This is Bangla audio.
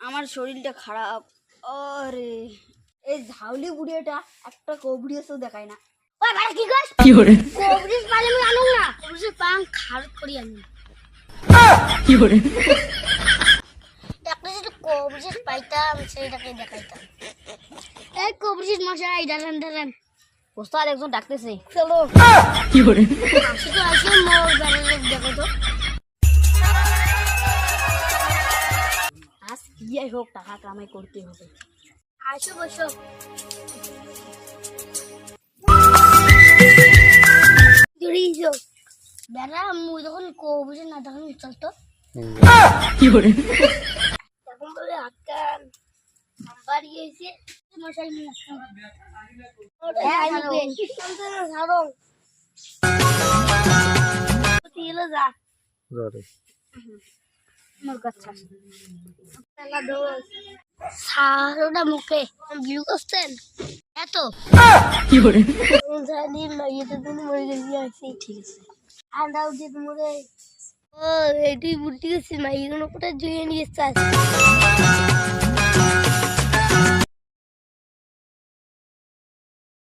আমার শরীরটা খারাপ। আরে এই ঝাউলি বুড়িটা একটা কবরিয়াসও দেখায় না। ওই ভাই কি কস? কি করে কবরিজ পালে আমি আনুম না, কবরিজ পাং খারত করি আনি। কি করে একটা যদি কবরিজ পাইতাম সেইটাকে দেখাইতাম। এই কবরিজ মশাই দাঁড়ান দাঁড়ান, ওস্তাদ একজন ডাকতেছে। চলো কি করে আসি তো আসি, মোর বেড়ালে দেখো তো। আজ ইয়াই হোক টাকা কামাই করতে হবে। আসো বসো। জড়িয়েছো বেড়া, মুই যখন কবরিজ না তখন চলতো কি করে তখন বলে আকান নাম্বার গিয়েছে মশাই নিয়ে আসতাম। সারোটা মুখে ভিউ করছেন এত কি করে জানি মাইয়েতে তুমি মরে গেছি আসি। ঠিক আছে ঠান্ডা উঠে তোমারে ও এটি বুঝতে গেছি মাইয়ের কোথায় জুয়ে নিয়ে